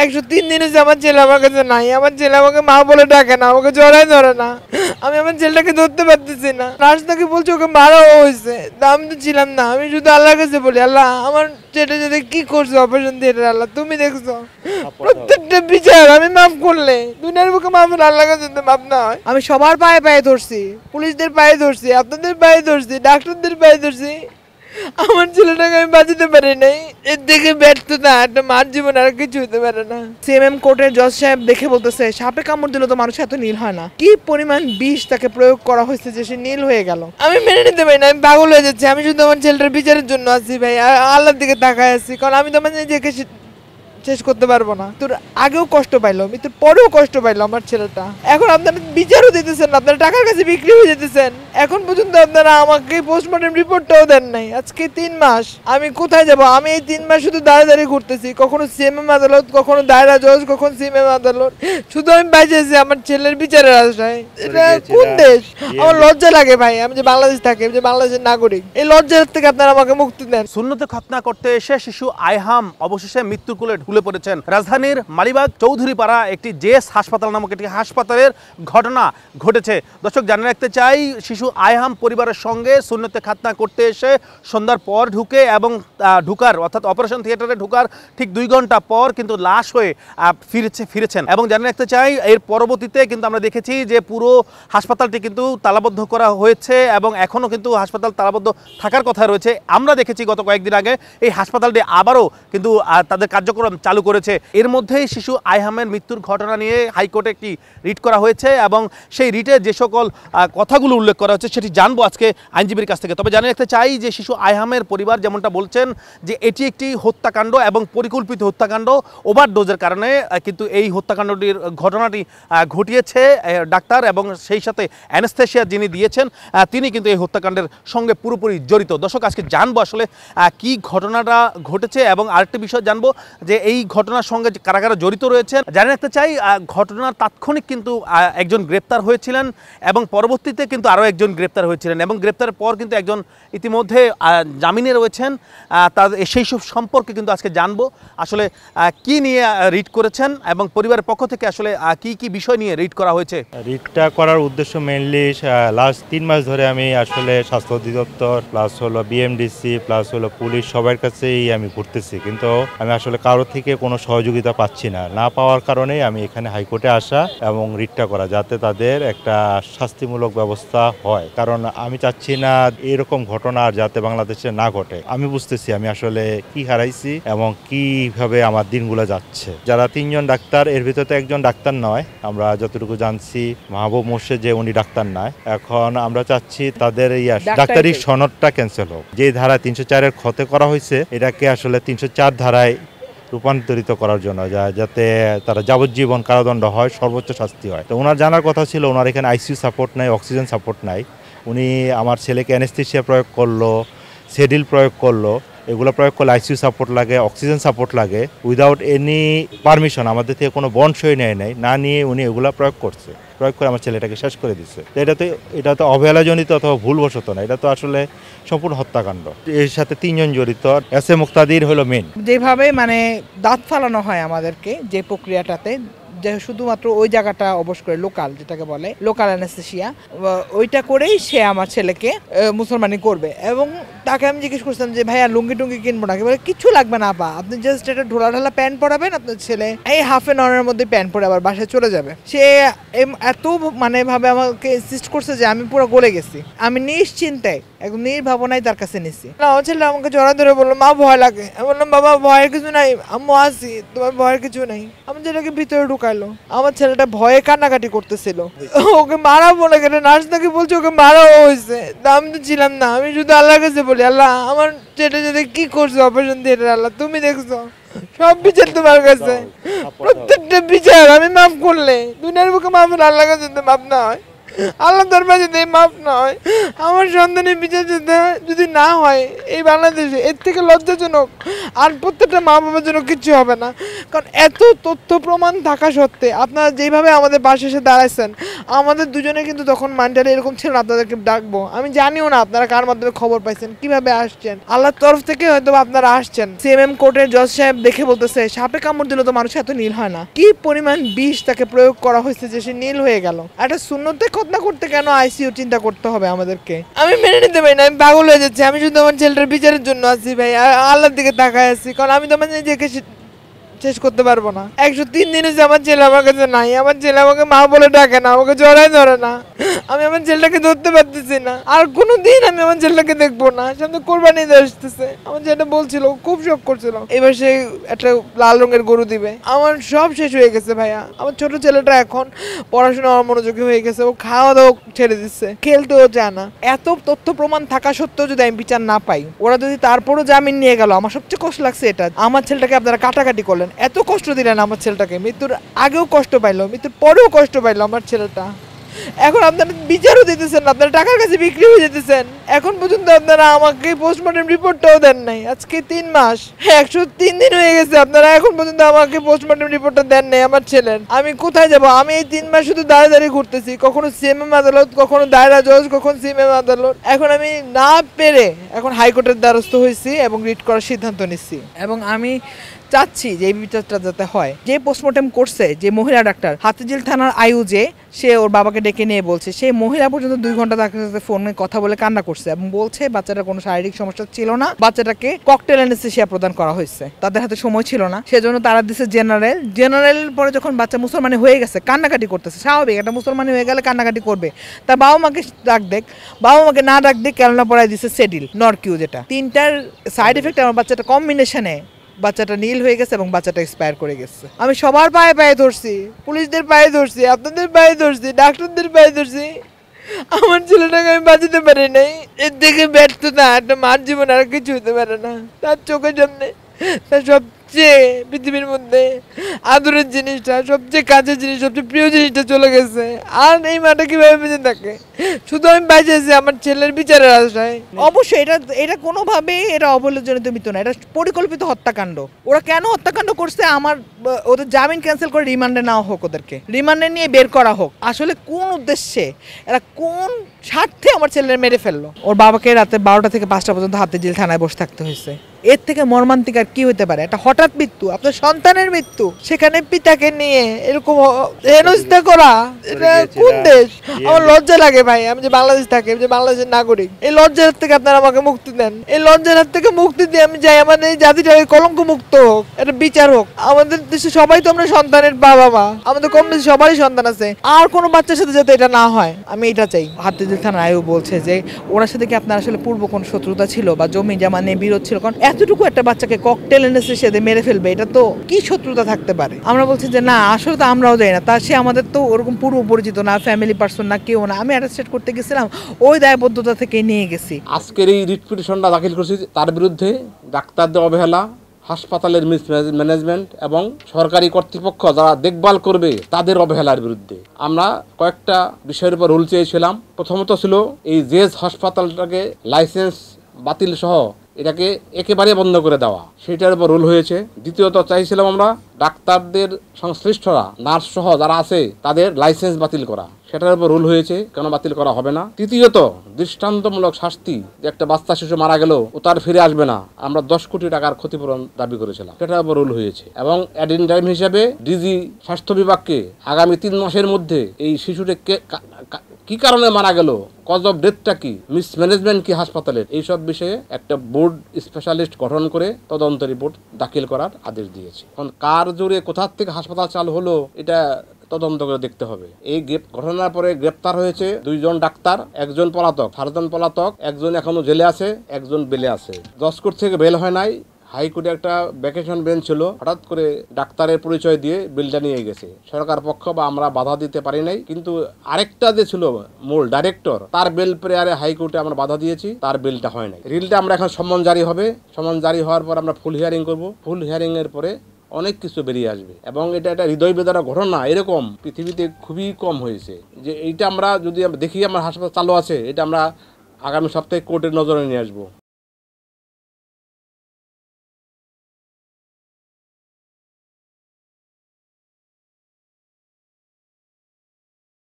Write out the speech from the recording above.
103 দিন হচ্ছে আমার ছেলে আমার কাছে নাই। আমার ছেলে আমাকে মা বলে ডাকে না, আমাকে জড়াই ধরে না। আমি আমার ছেলেটাকে ধরতে পারতেছি না। নার্স নাকি বলছে ওকে মারাও হয়েছে, তা আমি তো ছিলাম না। আমি শুধু আল্লাহর কাছে বলি, আল্লাহ আমার ছেলে যদি কি করছে অপারেশন থিয়েটার, আল্লাহ তুমি দেখছো। প্রত্যেকটা বিচার আমি মাফ করলে দুনিয়ার বুকে মাফ হলে আল্লাহর কাছে তো মাফ না হয়। আমি সবার পায়ে পায়ে ধরছি, পুলিশদের পায়ে ধরছি, আপনাদের পায়ে ধরছি, ডাক্তারদের পায়ে ধরছি। আমার ছেলেটাকে আমি বাঁচাতে পারি নাই। এর থেকে ব্যর্থতা একটা মার জীবন আর কিছু হতে পারে না। সিএমএম কোর্টের জজ সাহেব দেখে বলতেছে সাপে কামড় দিলে তো মানুষ এত নীল হয় না। কি পরিমাণ বিষ তাকে প্রয়োগ করা হয়েছে যে সে নীল হয়ে গেল। আমি মেনে নিতে পারি না, আমি পাগল হয়ে যাচ্ছি। আমি শুধু আমার ছেলেটার বিচারের জন্য আছি ভাই, আল্লাহর দিকে তাকায় আছি। কারণ আমি তো আমার নিজেকে শেষ করতে পারবো না। তোর আগেও কষ্ট পাইলো, মৃত্যুর পরেও কষ্ট পাইলো আমার ছেলেটা। এখন আপনারা বিচারও দিতেছেন, আপনারা টাকার কাছে বিক্রি হয়ে যেতেছেন। এখন পর্যন্ত আপনারা আমাকে পোস্টমর্টম রিপোর্টটাও দেন নাই। আজকে 3 মাস আমি কোথায় যাব? আমি এই 3 মাস শুধু দাঁড়িয়ে দাঁড়িয়ে ঘুরতেছি, কখনো সিএমএম আদালত, কখনো দায়রা জজ, কখনো সিএমএম আদালত। শুধু আমি বাইরেছি আমার ছেলের বিচারের আশায়। এটা কোন দেশ? আমার লজ্জা লাগে ভাই। আমি যে বাংলাদেশ থাকি, আমি যে বাংলাদেশের নাগরিক, এই লজ্জার থেকে আপনারা আমাকে মুক্তি দেন। সুন্নতে খতনা করতে এসে শিশু আইহাম অবশেষে মৃত্যুর কোলে ঢুলে পড়েছেন। রাজধানীর মালিবাগ চৌধুরীপাড়া একটি জেএস হাসপাতাল নামক একটি হাসপাতালের ঘটনা ঘটেছে। দর্শক জানিয়ে রাখতে চাই, শিশু আইহাম পরিবারের সঙ্গে সুন্নতে খাতনা করতে এসে সন্ধ্যার পর ঢুকে এবং ঢুকার অর্থাৎ অপারেশন থিয়েটারে ঢুকার ঠিক 2 ঘন্টা পর কিন্তু লাশ হয়ে ফিরেছেন। এবং জানিয়ে রাখতে চাই, এর পরবর্তীতে কিন্তু আমরা দেখেছি যে পুরো হাসপাতালটি কিন্তু তালাবদ্ধ করা হয়েছে এবং এখনও কিন্তু হাসপাতাল তালাবদ্ধ থাকার কথা রয়েছে। আমরা দেখেছি গত কয়েকদিন আগে এই হাসপাতালটি আবারও কিন্তু তাদের কার্যক্রম চালু করেছে। এর মধ্যেই শিশু আইহামের মৃত্যুর ঘটনা নিয়ে হাইকোর্টে একটি রিট করা হয়েছে এবং সেই রিটে যে সকল কথাগুলো উল্লেখ করা হচ্ছে সেটি জানবো আজকে আইনজীবীর কাছ থেকে। তবে জানিয়ে রাখতে চাই যে শিশু আইহামের পরিবার যেমনটা বলছেন যে এটি একটি হত্যাকাণ্ড এবং পরিকল্পিত হত্যাকাণ্ড, ওভারডোজের কারণে কিন্তু এই হত্যাকাণ্ডটির ঘটনাটি ঘটিয়েছে ডাক্তার এবং সেই সাথে অ্যানেস্থেশিয়া যিনি দিয়েছেন তিনি কিন্তু এই হত্যাকাণ্ডের সঙ্গে পুরোপুরি জড়িত। দর্শক আজকে জানবো আসলে কি ঘটনাটা ঘটেছে এবং আরেকটি বিষয় জানবো যে এই ঘটনার সঙ্গে কারা কারা জড়িত রয়েছেন। জানিয়ে রাখতে চাই, ঘটনার তাৎক্ষণিক কিন্তু একজন গ্রেপ্তার হয়েছিলেন এবং পরবর্তীতে কিন্তু আরও একজন গ্রেপ্তার হয়েছিলেন এবং গ্রেপ্তারের পর কিন্তু একজন ইতিমধ্যে জামিনে রয়েছেন। তার সেই সব সম্পর্কে কিন্তু আজকে জানবো আসলে কি নিয়ে রিট করেছেন এবং পরিবারের পক্ষ থেকে আসলে কি কি বিষয় নিয়ে রিট করা হয়েছে। রিটটা করার উদ্দেশ্য মেইনলি লাস্ট 3 মাস ধরে আমি আসলে স্বাস্থ্য অধিদপ্তর প্লাস হলো বিএমডিসি প্লাস হলো পুলিশ সবার কাছেই আমি ঘুরতেছি, কিন্তু আমি আসলে কারো থেকে কোনো সহযোগিতা পাচ্ছি না পাওয়ার কারণেই আমি এখানে হাইকোর্টে আসা এবং রিটটা করা, যাতে তাদের একটা শাস্তিমূলক ব্যবস্থা হয়। কারণ আমি চাচ্ছি না এরকম ঘটনা আর যাতে বাংলাদেশে না ঘটে। আমি বুঝতেছি আমি আসলে কি হারাইছি এবং কিভাবে আমার দিনগুলো যাচ্ছে। যারা 3 জন ডাক্তার, এর ভিতরে একজন ডাক্তার নয়, আমরা যতটুকু জানছি মাহবুব মোর্শেদ যে উনি ডাক্তার নয়। এখন আমরা চাচ্ছি তাদের ডাক্তারি সনদটা ক্যান্সেল হোক। যে ধারা 304-এর ক্ষতে করা হয়েছে এটাকে আসলে 304 ধারায় রূপান্তরিত করার জন্য, যাতে তারা যাবজ্জীবন কারাদণ্ড হয়, সর্বোচ্চ শাস্তি হয়। তো ওনার জানার কথা ছিল ওনার এখানে আইসিইউ সাপোর্ট নাই, অক্সিজেন সাপোর্ট নাই। উনি আমার ছেলেকে অ্যানেস্থেশিয়া প্রয়োগ করলো, সেডিল প্রয়োগ করলো। এগুলো প্রয়োগ করলে আইসিইউ সাপোর্ট লাগে, অক্সিজেন সাপোর্ট লাগে। উইদাউট এনি পারমিশন, আমাদের থেকে কোনো বন্ড সই নেয় নাই, না নিয়ে উনি এগুলো প্রয়োগ করে আমার ছেলেটাকে শেষ করে দিচ্ছে। তো এটা তো অবহেলাজনিত অথবা ভুলবশত না, এটা তো আসলে সম্পূর্ণ হত্যাকাণ্ড। এর সাথে 3 জন জড়িত। এস এ মুক্তাদির হলো মেন। যেভাবে দাঁত ফালানো হয় আমাদেরকে, যে প্রক্রিয়াটাতে যে শুধুমাত্র ওই জায়গাটা অবশ্য করে লোকাল, যেটাকে বলে লোকাল অ্যানেস্থেশিয়া, ওইটা করেই সে আমার ছেলেকে মুসলমানি করবে। এবং তাকে আমি জিজ্ঞেস করছিলাম যে ভাইয়া লুঙ্গি টুঙ্গি কিনবো নাকি? বলে কিছু লাগবে না আপা, আপনি জাস্ট একটা ঢোলা প্যান্ট পরাবেন, আপনার ছেলে এই হাফ এন আওয়ারের মধ্যে প্যান্ট পরে আবার বাসায় চলে যাবে। সে এত ভাবে আমাকে ইনসিস্ট করছে যে আমি পুরো গলে গেছি। আমি নিশ্চিন্তায় একদম নির্ভাবনায় তার কাছে নিচ্ছি। না, আমার ছেলে আমাকে জড়া ধরে বললো মা ভয় লাগে। আমি বললাম বাবা ভয়ের কিছু নাই, আম্মু আসি, তোমার ভয়ের কিছু নাই। আমি ছেলেকে ভিতরে ঢুকাইলো। আমার ছেলেটা ভয়ে কান্নাকাটি করতেছিল, ওকে মারা বলে গেলে নার্স নাকি বলছে ওকে মারাও হয়েছে, তা আমি তো ছিলাম না। আমি শুধু আল্লাহর কাছে বলি, আল্লাহ আমার ছেলে যদি কি করছে অপারেশন থিয়েটার, আল্লাহ তুমি দেখছো। সব বিচার তোমার কাছে, প্রত্যেকটা বিচার আমি মাফ করলে দুনিয়ার বুকে মাফ হলে আল্লাহর কাছে তো মাফ না হয়। আল্লাহ দরবারে যদি মাফ না হয়, আমার সন্তানের বিচার যদি না হয় এই বাংলাদেশে, এর থেকে লজ্জাজনক আর প্রত্যেকটা মা বাবার জন্য কিচ্ছু হবে না। কারণ এত তথ্য প্রমাণ থাকা সত্ত্বে আপনারা যেভাবে আমাদের পাশে এসে দাঁড়াইছেন, আমাদের দুজনে কিন্তু তখন মাইন্ডারে এরকম ছিল না আপনাদেরকে ডাকবো। আমি জানিও না আপনারা কার মাধ্যমে খবর পাইছেন, কিভাবে আসছেন, আল্লাহর তরফ থেকে হয়তো আপনারা আসছেন। সিএমএম কোর্টের জজ সাহেব দেখে বলতেছে সাপে কামড় দিলে তো মানুষ এত নীল হয় না। কি পরিমাণ বিষ তাকে প্রয়োগ করা হয়েছে যে সে নীল হয়ে গেল। একটা শূন্যতে খতনা করতে কেন আইসিইউ চিন্তা করতে হবে আমাদেরকে? আমি মেনে নিতে পারি না, আমি পাগল হয়ে যাচ্ছি। আমি শুধু আমার ছেলেটার বিচারের জন্য আছি ভাই, আল্লাহর দিকে তাকায় আছি। কারণ আমি তো আমার নিজেকে শেষ করতে পারবো না। 103 দিন হচ্ছে আমার ছেলে আমার কাছে নাই। আমার ছেলে আমাকে মা বলে ডাকে না, আমাকে জড়াই ধরে না। আমি আমার ছেলেটাকে ধরতে পারতেছি না। আর কোনো দিন আমি আমার ছেলেটাকে দেখবো না। সামনে কোরবানি ঈদ আসতেছে, আমার ছেলেটা বলছিল, খুব শখ করছিল এবার সে একটা লাল রঙের গরু দিবে। আমার সব শেষ হয়ে গেছে ভাইয়া। আমার ছোট ছেলেটা এখন পড়াশোনা মনোযোগী হয়ে গেছে, ও খাওয়া দাওয়া ছেড়ে দিচ্ছে, খেলতেও চায় না। এত তথ্য প্রমাণ থাকা সত্ত্বেও যদি আমি বিচার না পাই, ওরা যদি তারপরও জামিন নিয়ে গেল, আমার সবচেয়ে কষ্ট লাগছে এটা। আমার ছেলেটাকে আপনারা কাটাকাটি করলেন, এত কষ্ট দিলেন আমার ছেলেটাকে। মৃত্যুর আগেও কষ্ট পাইলো, মৃত্যুর পরেও কষ্ট পাইলো আমার ছেলেটা। এখন আপনারা বিচারও দিতেছেন না, আপনারা টাকার কাছে বিক্রি হয়ে যেতেছেন। এখন পর্যন্ত আপনারা আমাকে পোস্টমর্টম রিপোর্টটাও দেন নাই। আজকে 3 মাস, 103 দিন হয়ে গেছে, আপনারা এখন পর্যন্ত আমাকে পোস্টমর্টম রিপোর্টটা দেন নাই আমার ছেলের। আমি কোথায় যাব? আমি এই 3 মাস শুধু দাঁড়িয়ে দাঁড়িয়ে ঘুরতেছি, কখনো সিএমএম আদালত, কখনো দায়রা জজ, কখনো সিএমএম আদালত। এখন আমি না পেরে এখন হাইকোর্টের দ্বারস্থ হয়েছি এবং রিট করার সিদ্ধান্ত নিচ্ছি। এবং আমি চাচ্ছি যে এই বিচারটা যাতে হয়। যে পোস্টমর্টম করছে যে মহিলা ডাক্তার, হাতিঝিল থানার আইউ, যে সে ওর বাবাকে ডেকে নিয়ে বলছে, সেই মহিলা পর্যন্ত 2 ঘন্টা তার সাথে ফোনে কথা বলে কান্না করছে এবং বলছে বাচ্চাটার কোনো শারীরিক সমস্যা ছিল না, বাচ্চাটাকে ককটেল অ্যানেস্থেসিয়া প্রদান করা হয়েছে, তাদের হাতে সময় ছিল না, সেজন্য তারা দিচ্ছে জেনারেল। পরে যখন বাচ্চা মুসলমানি হয়ে গেছে, কান্নাকাটি করতেছে, স্বাভাবিক, একটা মুসলমানি হয়ে গেলে কান্নাকাটি করবে। তার বাবা মাকে ডাক দেখ, বাবা মাকে না ডাক দেখ কেননা পড়ায় দিচ্ছে সেডিল নরকিউ, যেটা 3টার সাইড এফেক্ট আমার বাচ্চাটা কম্বিনেশনে বাচ্চাটা নীল হয়ে গেছে এবং বাচ্চাটা এক্সপায়ার করে গেছে। আমি সবার পায়ে পায়ে ধরছি, পুলিশদের পায়ে ধরছি, আপনাদের পায়ে ধরছি, ডাক্তারদের পায়ে ধরছি। আমার ছেলেটাকে আমি বাঁচাতে পারি নাই। এর থেকে ব্যর্থতা একটা মার জীবন আর কিছু হতে পারে না। তার চোখের সামনে তার সবচেয়ে পৃথিবীর মধ্যে আদরের জিনিসটা, সবচেয়ে কাছের জিনিস, সবচেয়ে প্রিয় জিনিসটা চলে গেছে। আর এই মাটা কিভাবে বেঁচে থাকে? শুধু আমি বাঁচিয়েছি আমার ছেলের বিচারের আশায়। অবশ্যই এটা কোনোভাবেই এটা অবহেলাজনিত মৃত্যু না, এটা পরিকল্পিত হত্যাকাণ্ড। ওরা কেন হত্যাকাণ্ড করছে, ওদের জামিন ক্যান্সেল করে রিমান্ডে নেওয়া হোক, ওদেরকে রিমান্ডে নিয়ে বের করা হোক। আসলে কোন উদ্দেশ্যে, এরা কোন স্বার্থে আমার ছেলের মেরে ফেললো? ওর বাবাকে রাতে 12টা থেকে 5টা পর্যন্ত হাতিঝিল থানায় বসে থাকতে হয়েছে। এর থেকে মর্মান্তিক আর কি হতে পারে? একটা হঠাৎ মৃত্যু, আপনার সন্তানের মৃত্যু, সেখানে পিতাকে নিয়ে এরকম হেনস্থা করা, এটা কোন দেশ? আমার লজ্জা লাগে ভাই। আমি যে বাংলাদেশ থাকি, আমি যে বাংলাদেশের নাগরিক, এই লজ্জার হাত থেকে আপনারা আমাকে মুক্তি দেন। এই লজ্জার হাত থেকে মুক্তি দিয়ে আমি যাই, আমাদের এই জাতিটা কলঙ্ক মুক্ত হোক, একটা বিচার হোক। আমাদের দেশে সবাই তো আমরা সন্তানের বাবা মা, আমাদের কম বেশি সবারই সন্তান আছে। আর কোনো বাচ্চার সাথে যাতে এটা না হয়, আমি এটা চাই। হাতিঝিল থানার আয়ু বলছে যে ওনার সাথে কি আপনার আসলে পূর্ব কোন শত্রুতা ছিল বা জমি জমা নিয়ে বিরোধ ছিল? কারণ এতটুকু একটা বাচ্চাকে ককটেল অ্যানেস্থেসিয়া দিয়ে মেরে ফেলবে, এটা তো কি শত্রুতা থাকতে পারে? আমরা বলছি যে না, আসলে তো আমরাও যাই না, তার সে আমাদের তো ওরকম পূর্ব পরিচিত না, ফ্যামিলি পার্সন না, কেউ না। আমি অ্যারেস্টেড করতে গেছিলাম, ওই দায়বদ্ধতা থেকে নিয়ে গেছি। আজকের এই রিট পিটিশনটা দাখিল করছি তার বিরুদ্ধে ডাক্তারদের অবহেলা, হাসপাতালের মিসম্যানেজমেন্ট এবং সরকারি কর্তৃপক্ষ যারা দেখভাল করবে তাদের অবহেলার বিরুদ্ধে। আমরা কয়েকটা বিষয়ের উপর রুল চেয়েছিলাম। প্রথমত ছিল এই জেজ হাসপাতালটাকে লাইসেন্স বাতিল সহ এটাকে একেবারে বন্ধ করে দেওয়া, সেটার উপর রুল হয়েছে। দ্বিতীয়ত চাইছিলাম আমরা ডাক্তারদের সংশ্লিষ্টরা, নার্স সহ যারা আছে তাদের লাইসেন্স বাতিল করা, সেটার উপর রুল হয়েছে, কেন বাতিল করা হবে না। তৃতীয়ত দৃষ্টান্তমূলক শাস্তি, যে একটা বাচ্চা শিশু মারা গেল ও তার ফিরে আসবে না, আমরা 10 কোটি টাকার ক্ষতিপূরণ দাবি করেছিলাম, সেটার উপর রুল হয়েছে। এবং অ্যাডেন্ডাম হিসেবে ডিজি স্বাস্থ্য বিভাগকে আগামী 3 মাসের মধ্যে এই শিশুটিকে কি কারণে মারা গেল, কজ অফ ডেথটা কি, মিসম্যানেজমেন্ট কি হাসপাতালের, এইসব বিষয়ে একটা বোর্ড স্পেশালিস্ট গঠন করে তদন্ত রিপোর্ট দাখিল করার আদেশ দিয়েছে। এখন কার জোরে কোথার থেকে হাসপাতাল চালু হলো এটা তদন্ত করে দেখতে হবে। এই ঘটনার পরে গ্রেপ্তার হয়েছে 2 জন ডাক্তার, 1 জন পলাতক, 4 জন পলাতক, 1 জন এখনো জেলে আছে, 1 জন বেলে আছে। জজ কোর্ট থেকে বেল হয় নাই, হাইকোর্টে একটা ভ্যাকেশন বেঞ্চ ছিল, হঠাৎ করে ডাক্তারের পরিচয় দিয়ে বিলটা নিয়ে গেছে। সরকার পক্ষ বা আমরা বাধা দিতে পারি নাই, কিন্তু আরেকটা যে ছিল মূল ডাইরেক্টর, তার বেল প্রেয়ারে হাইকোর্টে আমরা বাধা দিয়েছি, তার বেলটা হয় নাই। রিলটা আমরা এখন সমন জারি হবে, সমন জারি হওয়ার পর আমরা ফুল হিয়ারিং করব, ফুল হিয়ারিং এর পরে অনেক কিছু বেরিয়ে আসবে এবং এটা একটা হৃদয় বেদনা ঘটনা এরকম পৃথিবীতে খুবই কম হয়েছে যে এইটা আমরা যদি দেখি আমার হাসপাতাল চালু আছে এটা আমরা আগামী সপ্তাহে কোর্টের নজরে নিয়ে আসবো।